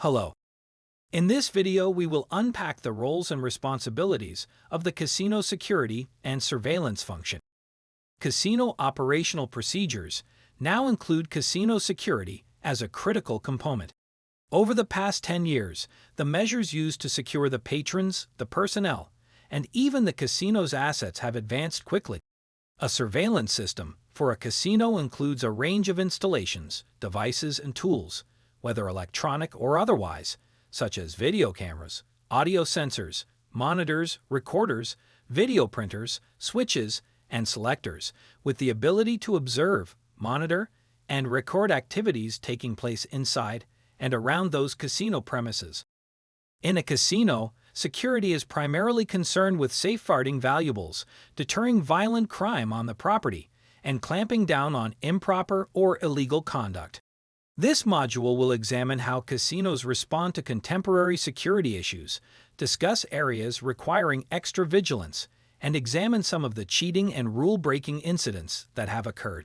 Hello. In this video, we will unpack the roles and responsibilities of the casino security and surveillance function. Casino operational procedures now include casino security as a critical component. Over the past 10 years, the measures used to secure the patrons, the personnel, and even the casino's assets have advanced quickly. A surveillance system for a casino includes a range of installations, devices, and tools, whether electronic or otherwise, such as video cameras, audio sensors, monitors, recorders, video printers, switches, and selectors, with the ability to observe, monitor, and record activities taking place inside and around those casino premises. In a casino, security is primarily concerned with safeguarding valuables, deterring violent crime on the property, and clamping down on improper or illegal conduct. This module will examine how casinos respond to contemporary security issues, discuss areas requiring extra vigilance, and examine some of the cheating and rule-breaking incidents that have occurred.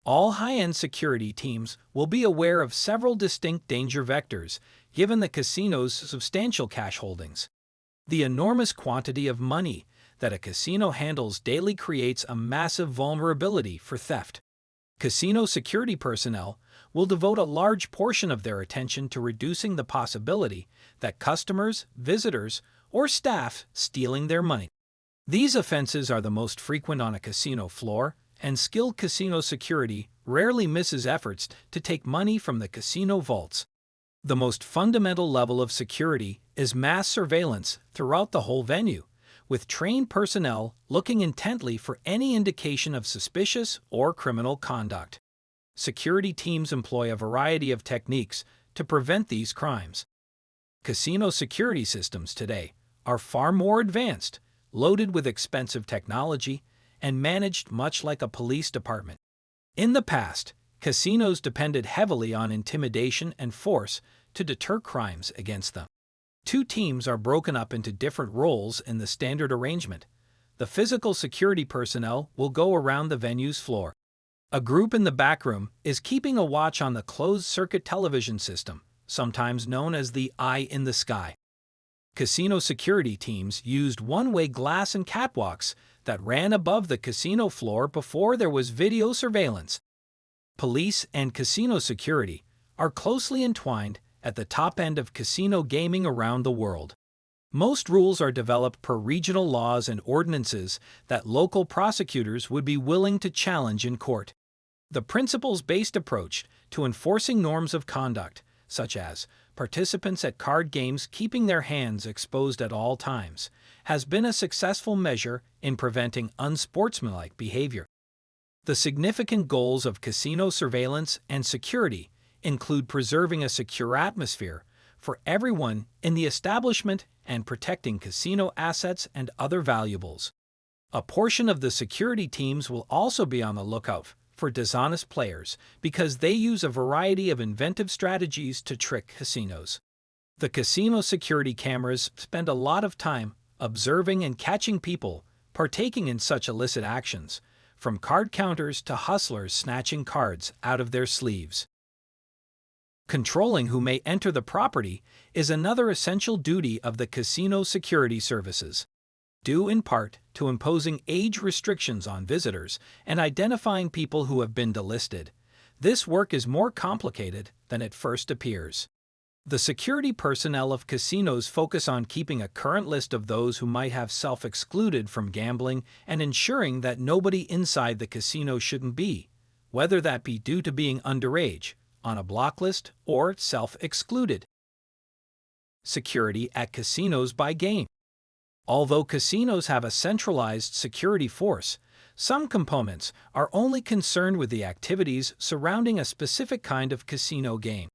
All high-end security teams will be aware of several distinct danger vectors, given the casino's substantial cash holdings. The enormous quantity of money that a casino handles daily creates a massive vulnerability for theft. Casino security personnel will devote a large portion of their attention to reducing the possibility that customers, visitors, or staff stealing their money. These offenses are the most frequent on a casino floor, and skilled casino security rarely misses efforts to take money from the casino vaults. The most fundamental level of security is mass surveillance throughout the whole venue, with trained personnel looking intently for any indication of suspicious or criminal conduct. Security teams employ a variety of techniques to prevent these crimes. Casino security systems today are far more advanced, loaded with expensive technology, and managed much like a police department. In the past, casinos depended heavily on intimidation and force to deter crimes against them. Two teams are broken up into different roles in the standard arrangement. The physical security personnel will go around the venue's floor. A group in the back room is keeping a watch on the closed-circuit television system, sometimes known as the eye in the sky. Casino security teams used one-way glass and catwalks that ran above the casino floor before there was video surveillance. Police and casino security are closely entwined at the top end of casino gaming around the world. Most rules are developed per regional laws and ordinances that local prosecutors would be willing to challenge in court. The principles-based approach to enforcing norms of conduct, such as participants at card games keeping their hands exposed at all times, has been a successful measure in preventing unsportsmanlike behavior. The significant goals of casino surveillance and security include preserving a secure atmosphere for everyone in the establishment and protecting casino assets and other valuables. A portion of the security teams will also be on the lookout for dishonest players because they use a variety of inventive strategies to trick casinos. The casino security cameras spend a lot of time observing and catching people partaking in such illicit actions, from card counters to hustlers snatching cards out of their sleeves. Controlling who may enter the property is another essential duty of the casino security services. Due in part to imposing age restrictions on visitors and identifying people who have been delisted, this work is more complicated than it first appears. The security personnel of casinos focus on keeping a current list of those who might have self-excluded from gambling and ensuring that nobody inside the casino shouldn't be, whether that be due to being underage, on a block list, or self-excluded. Security at casinos by game. Although casinos have a centralized security force, some components are only concerned with the activities surrounding a specific kind of casino game.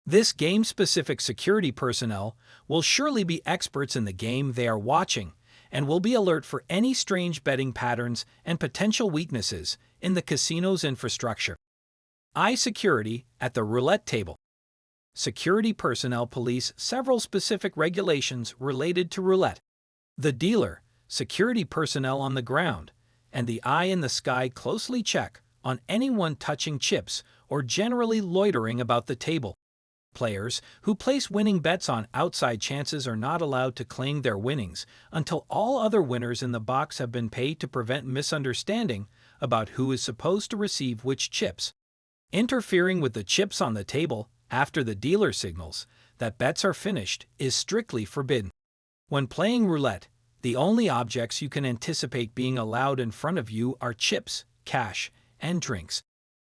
This game-specific security personnel will surely be experts in the game they are watching and will be alert for any strange betting patterns and potential weaknesses in the casino's infrastructure. Eye security at the roulette table. Security personnel police several specific regulations related to roulette. The dealer, security personnel on the ground, and the eye in the sky closely check on anyone touching chips or generally loitering about the table. Players who place winning bets on outside chances are not allowed to claim their winnings until all other winners in the box have been paid to prevent misunderstanding about who is supposed to receive which chips. Interfering with the chips on the table after the dealer signals that bets are finished is strictly forbidden. When playing roulette, the only objects you can anticipate being allowed in front of you are chips, cash, and drinks.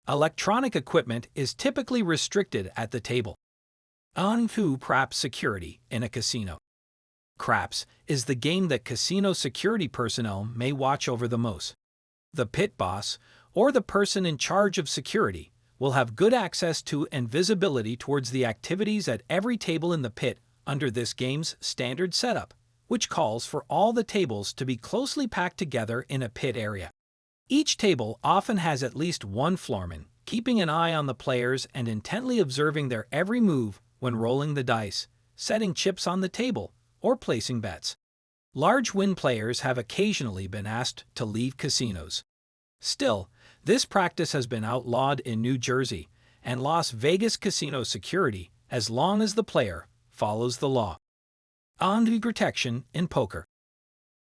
Electronic equipment is typically restricted at the table. On to craps security in a casino. Craps is the game that casino security personnel may watch over the most. The pit boss, or the person in charge of security, will have good access to and visibility towards the activities at every table in the pit under this game's standard setup, which calls for all the tables to be closely packed together in a pit area. Each table often has at least one floorman, keeping an eye on the players and intently observing their every move when rolling the dice, setting chips on the table, or placing bets. Large win players have occasionally been asked to leave casinos. Still, this practice has been outlawed in New Jersey and Las Vegas casino security as long as the player follows the law. On to protection in poker.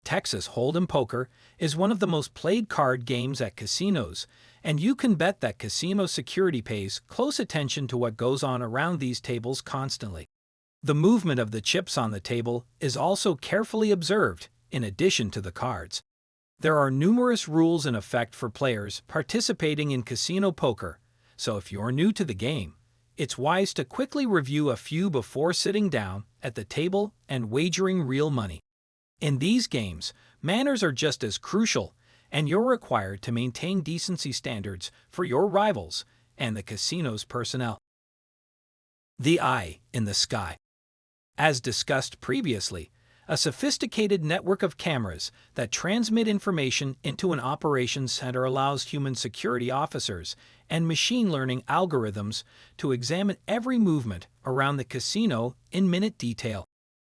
Texas Hold'em poker is one of the most played card games at casinos, and you can bet that casino security pays close attention to what goes on around these tables constantly. The movement of the chips on the table is also carefully observed, in addition to the cards. There are numerous rules in effect for players participating in casino poker, so if you're new to the game, it's wise to quickly review a few before sitting down at the table and wagering real money. In these games, manners are just as crucial, and you're required to maintain decency standards for your rivals and the casino's personnel. The eye in the sky. As discussed previously, a sophisticated network of cameras that transmit information into an operations center allows human security officers and machine learning algorithms to examine every movement around the casino in minute detail.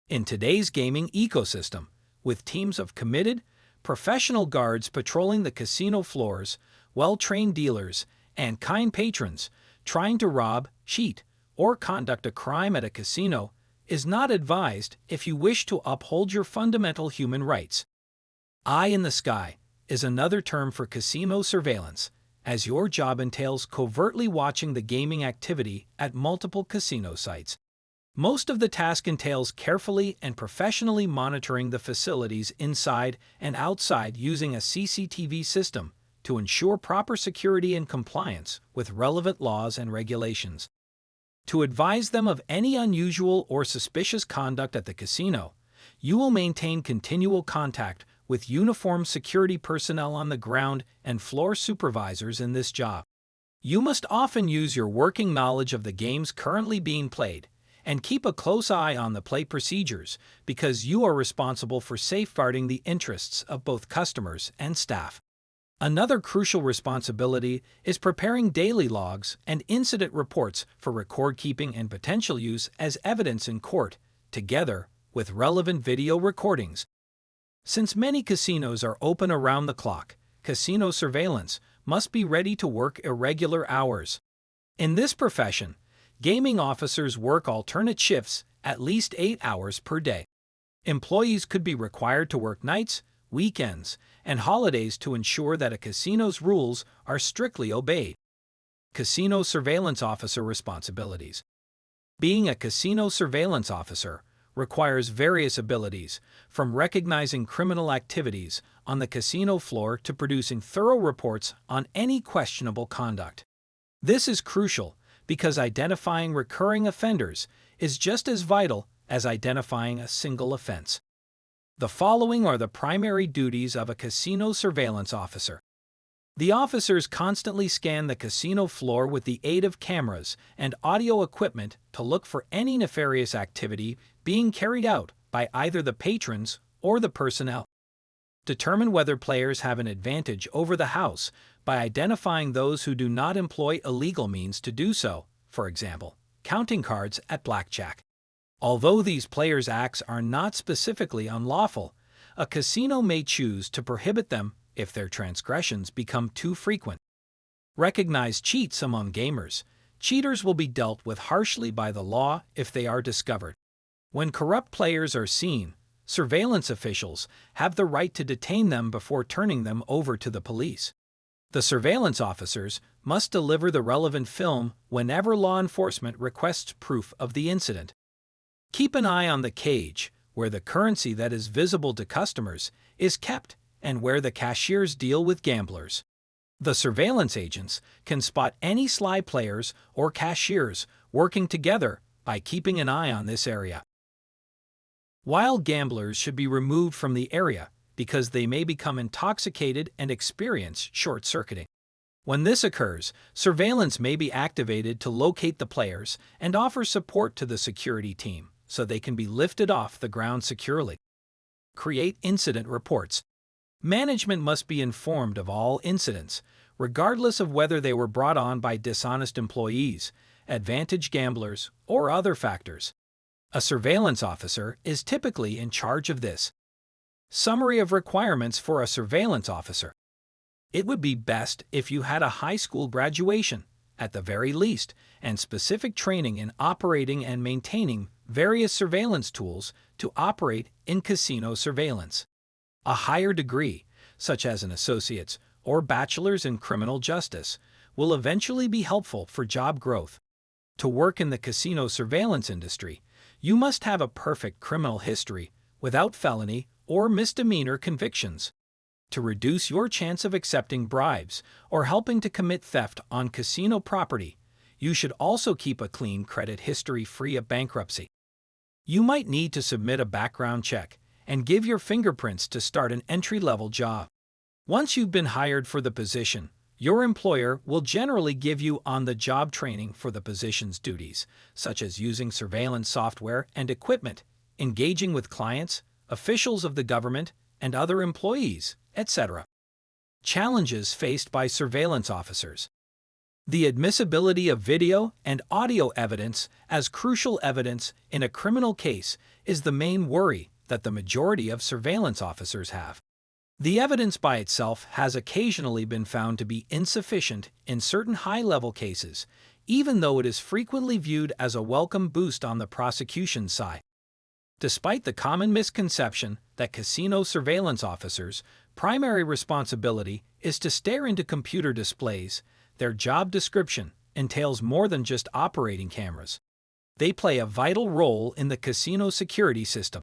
In today's gaming ecosystem, with teams of committed, professional guards patrolling the casino floors, well-trained dealers, and kind patrons trying to rob, cheat, or conduct a crime at a casino is not advised if you wish to uphold your fundamental human rights. Eye in the sky is another term for casino surveillance, as your job entails covertly watching the gaming activity at multiple casino sites. Most of the task entails carefully and professionally monitoring the facilities inside and outside using a CCTV system to ensure proper security and compliance with relevant laws and regulations. To advise them of any unusual or suspicious conduct at the casino, you will maintain continual contact with uniformed security personnel on the ground and floor supervisors in this job. You must often use your working knowledge of the games currently being played and keep a close eye on the play procedures because you are responsible for safeguarding the interests of both customers and staff. Another crucial responsibility is preparing daily logs and incident reports for record keeping and potential use as evidence in court, together with relevant video recordings. Since many casinos are open around the clock, casino surveillance must be ready to work irregular hours. In this profession, gaming officers work alternate shifts at least 8 hours per day. Employees could be required to work nights, weekends, and holidays to ensure that a casino's rules are strictly obeyed. Casino Surveillance Officer Responsibilities. Being a casino surveillance officer requires various abilities, from recognizing criminal activities on the casino floor to producing thorough reports on any questionable conduct. This is crucial because identifying recurring offenders is just as vital as identifying a single offense. The following are the primary duties of a casino surveillance officer. The officers constantly scan the casino floor with the aid of cameras and audio equipment to look for any nefarious activity being carried out by either the patrons or the personnel. Determine whether players have an advantage over the house by identifying those who do not employ illegal means to do so, for example, counting cards at blackjack. Although these players' acts are not specifically unlawful, a casino may choose to prohibit them if their transgressions become too frequent. Recognize cheats among gamers. cheaters will be dealt with harshly by the law if they are discovered. When corrupt players are seen, surveillance officials have the right to detain them before turning them over to the police. The surveillance officers must deliver the relevant film whenever law enforcement requests proof of the incident. Keep an eye on the cage, where the currency that is visible to customers is kept and where the cashiers deal with gamblers. The surveillance agents can spot any sly players or cashiers working together by keeping an eye on this area. Wild gamblers should be removed from the area because they may become intoxicated and experience short-circuiting. When this occurs, surveillance may be activated to locate the players and offer support to the security team so they can be lifted off the ground securely. Create incident reports. Management must be informed of all incidents, regardless of whether they were brought on by dishonest employees, advantage gamblers, or other factors. A surveillance officer is typically in charge of this. Summary of requirements for a surveillance officer. It would be best if you had a high school graduation, at the very least, and specific training in operating and maintaining various surveillance tools to operate in casino surveillance. A higher degree, such as an associate's or bachelor's in criminal justice, will eventually be helpful for job growth. To work in the casino surveillance industry, you must have a perfect criminal history without felony or misdemeanor convictions. To reduce your chance of accepting bribes or helping to commit theft on casino property, you should also keep a clean credit history free of bankruptcy. You might need to submit a background check and give your fingerprints to start an entry-level job. Once you've been hired for the position, your employer will generally give you on-the-job training for the position's duties, such as using surveillance software and equipment, engaging with clients, officials of the government, and other employees, etc. Challenges faced by surveillance officers. The admissibility of video and audio evidence as crucial evidence in a criminal case is the main worry that the majority of surveillance officers have. The evidence by itself has occasionally been found to be insufficient in certain high-level cases, even though it is frequently viewed as a welcome boost on the prosecution side. Despite the common misconception that casino surveillance officers' primary responsibility is to stare into computer displays, their job description entails more than just operating cameras. They play a vital role in the casino security system.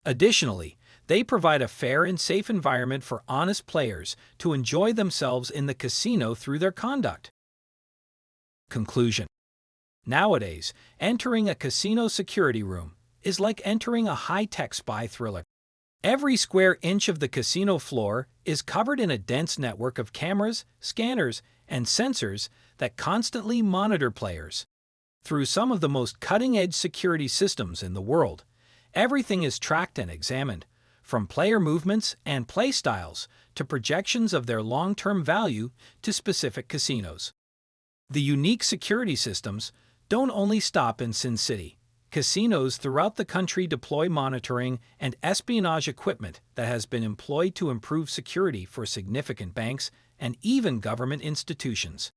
Additionally, they provide a fair and safe environment for honest players to enjoy themselves in the casino through their conduct. Conclusion. Nowadays, entering a casino security room is like entering a high-tech spy thriller. Every square inch of the casino floor is covered in a dense network of cameras, scanners, and sensors that constantly monitor players. Through some of the most cutting-edge security systems in the world, everything is tracked and examined, from player movements and play styles to projections of their long-term value to specific casinos. The unique security systems don't only stop in Sin City. Casinos throughout the country deploy monitoring and espionage equipment that has been employed to improve security for significant banks and even government institutions.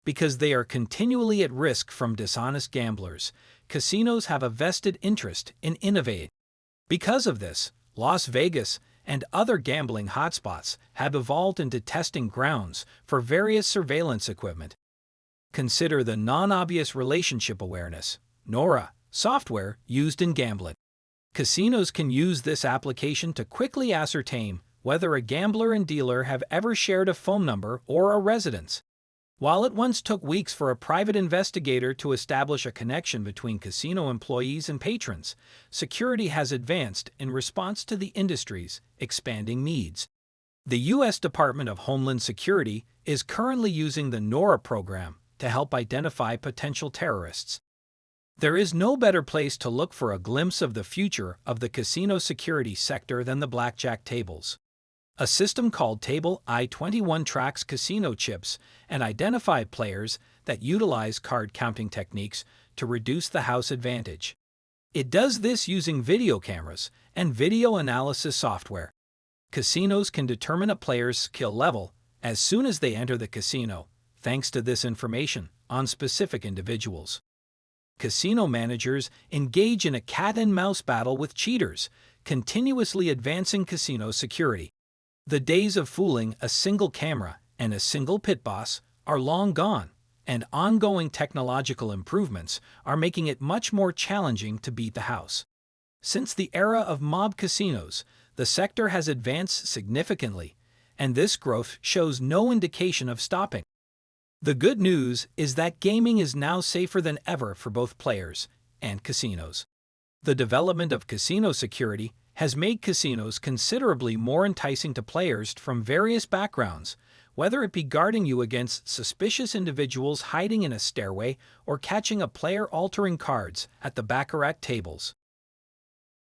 Because they are continually at risk from dishonest gamblers, casinos have a vested interest in innovating. Because of this, Las Vegas and other gambling hotspots have evolved into testing grounds for various surveillance equipment. Consider the non-obvious relationship awareness (NORA) software used in gambling. Casinos can use this application to quickly ascertain whether a gambler and dealer have ever shared a phone number or a residence. While it once took weeks for a private investigator to establish a connection between casino employees and patrons, security has advanced in response to the industry's expanding needs. The U.S. Department of Homeland Security is currently using the NORA program to help identify potential terrorists. There is no better place to look for a glimpse of the future of the casino security sector than the blackjack tables. A system called Table I-21 tracks casino chips and identifies players that utilize card counting techniques to reduce the house advantage. It does this using video cameras and video analysis software. Casinos can determine a player's skill level as soon as they enter the casino, thanks to this information, on specific individuals. Casino managers engage in a cat-and-mouse battle with cheaters, continuously advancing casino security. The days of fooling a single camera and a single pit boss are long gone, and ongoing technological improvements are making it much more challenging to beat the house. Since the era of mob casinos, the sector has advanced significantly, and this growth shows no indication of stopping. The good news is that gaming is now safer than ever for both players and casinos. The development of casino security has made casinos considerably more enticing to players from various backgrounds, whether it be guarding you against suspicious individuals hiding in a stairway or catching a player altering cards at the baccarat tables.